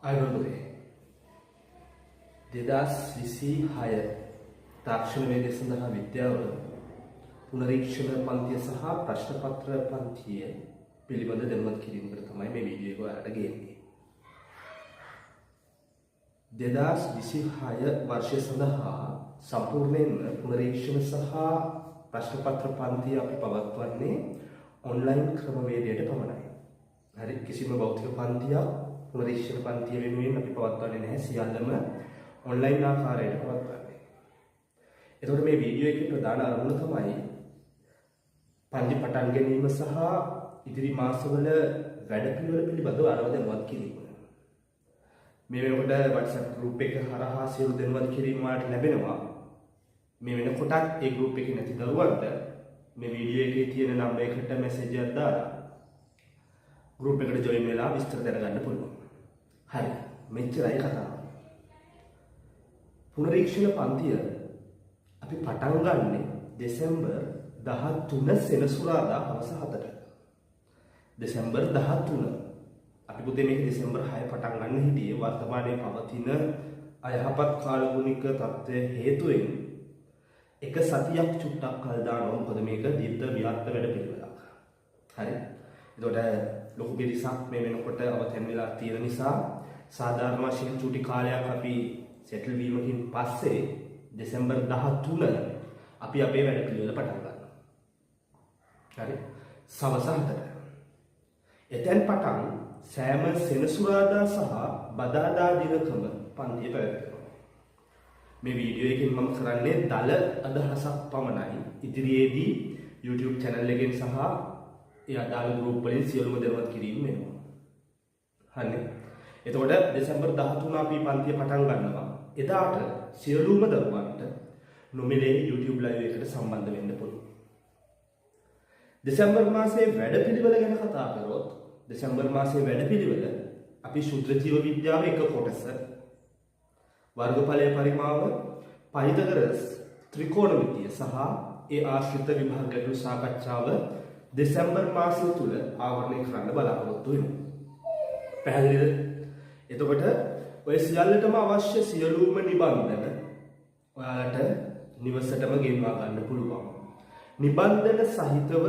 අයවලුවේ 2026 තාක්ෂණ වේදය සඳහා විද්‍යාව පුනරීක්ෂණ පන්තිය සහ ප්‍රශ්න පත්‍ර පන්තිය පිළිබඳ දැනුවත් කිරීමකට තමයි මේ වීඩියෝ එක ඔයාලට ගේන්නේ. 2026 වර්ෂය සඳහා සම්පූර්ණයෙන්ම පුනරීක්ෂණ සහ ප්‍රශ්න පත්‍ර පන්තිය අපි පවත්වන්නේ ඔන්ලයින් ක්‍රමවේදයට පමණයි. හරි, කිසිම භෞතික පන්තියක් පුනරීක්ෂණ පන්තිය වෙනුවෙන් අපි පවත්වන්නේ නැහැ. සියල්ලම ඔන්ලයින් ආකාරයට පවත්වන්නේ. එතකොට මේ වීඩියෝ එකේ ප්‍රධාන අරමුණ තමයි පන්ති පටන් ගැනීම සහ ඉදිරි මාසවල වැඩපිළිවෙල පිළිබඳව අරව දැනුවත් කිරීම. මේ වෙනකොට WhatsApp group එක හරහා සියලු දැනුවත් කිරීම වලට ලැබෙනවා. මේ වෙනකොටත් ඒ group එකේ නැති දරුවන්ට මේ වීඩියෝ එකේ තියෙන නම්බර් එකට මැසේජ් එකක් දාලා group එකට join වෙලා විස්තර දැනගන්න පුළුවන්. හරි, මෙච්චරයි කතාව. පුනරීක්ෂණ පන්තිය අපි පටන් ගන්නෙ දෙසැම්බර් 13 සෙනසුරාදා හවස 7ට. දෙසැම්බර් 13 අපි පුතේ මේක දෙසැම්බර් 6 පටන් ගන්න හිටියේ වර්තමානයේ පවතින අයහපත් කාලගුණික තත්ත්වය හේතුවෙන් එක සතියක් චුට්ටක් කල් දානවා. මොකද මේක දීර්ඝ ව්‍යාප්ත වැඩ පිළිවෙලක්. හරි. එතකොට ලොකු පිරිසක් මේ වෙනකොට අවතැන් වෙලා තියෙන නිසා සාධාරණ වශයෙන් චුටි කාලයක් අපි සෙටල් වීමකින් පස්සේ දෙසැම්බර් 13 අපි අපේ වැඩ පිළිවෙල පටන් ගන්නවා. හරි. සවස 7ට. එතෙන් පටන් සෑම සෙනසුරාදා සහ බදාදා දිනකම පන්තිය පැවැත්වෙනවා. මේ වීඩියෝ එකෙන් මම කරන්නේ දල අදහසක් පමණයි. ඉදිරියේදී YouTube channel එකෙන් සහ ඒ අදාළ group වලින් සියලුම දැනුවත් කිරීම වෙනවා. හරි. එතකොට දෙසැම්බර් 13 අපි පන්තිය පටන් ගන්නවා. එදාට සියලුම දරුවන්ට නොමිලේ YouTube live එකට සම්බන්ධ වෙන්න පුළුවන්. දෙසැම්බර් මාසයේ වැඩපිළිවෙල ගැන කතා කරොත් දෙසැම්බර් මාසයේ වැඩපිළිවෙල අපි ශුද්ධ ජීව විද්‍යාව එක කොටස, වර්ගඵලය පරිමාව, පයිතගරස් ත්‍රිකෝණමිතිය සහ ඒ ආශ්‍රිත විභාග ගැටළු සාකච්ඡාව දෙසැම්බර් මාසය තුල ආවරණය කරන්න බලාපොරොත්තු වෙනවා. පැහැදිලිද? එතකොට ඔය සියල්ලටම අවශ්‍ය සියලුම නිබන්ධන ඔයාලට නිවසටම ගෙන්වා ගන්න පුළුවන්. නිබන්ධන සහිතව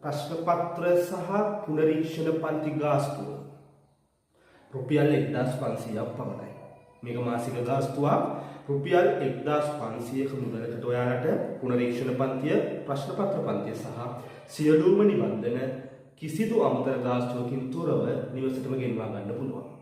ප්‍රශ්න පත්‍ර සහ පුනරීක්ෂණ පන්ති ගාස්තුව රුපියල් 1500ක් පමණයි. මේක මාසික ගාස්තුවක්. රුපියල් 1500ක මුදලකට ඔයාලට පුනරීක්ෂණ පන්තිය, ප්‍රශ්න පත්‍ර පන්තිය සහ සියලුම නිබන්ධන කිසිදු අමතර ගාස්තුවකින් තොරව නිවසටම ගෙන්වා ගන්න පුළුවන්.